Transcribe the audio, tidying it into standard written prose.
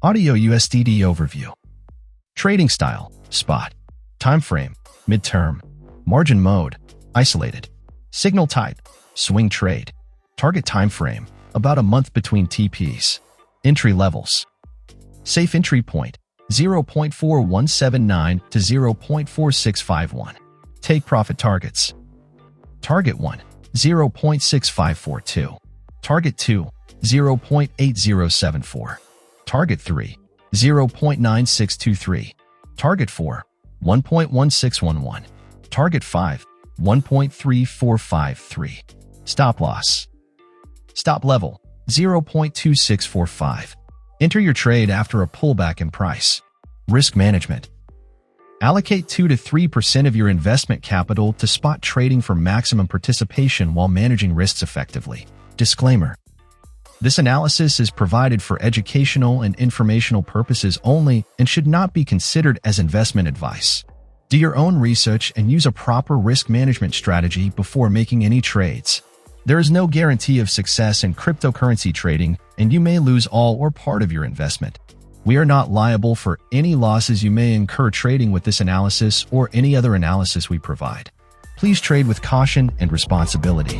Audio USDT Overview. Trading Style, Spot. Timeframe, Midterm. Margin Mode, Isolated. Signal Type, Swing Trade. Target Timeframe, about a month between TPs. Entry Levels. Safe Entry Point, 0.4179 to 0.4651. Take Profit Targets. Target 1, 0.6542. Target 2, 0.8074. Target 3, 0.9623. Target 4, 1.1611. Target 5, 1.3453. Stop Loss. Stop Level, 0.2645. Enter your trade after a pullback in price. Risk Management. Allocate 2 to 3% of your investment capital to spot trading for maximum participation while managing risks effectively. Disclaimer. This analysis is provided for educational and informational purposes only and should not be considered as investment advice. Do your own research and use a proper risk management strategy before making any trades. There is no guarantee of success in cryptocurrency trading, and you may lose all or part of your investment. We are not liable for any losses you may incur trading with this analysis or any other analysis we provide. Please trade with caution and responsibility.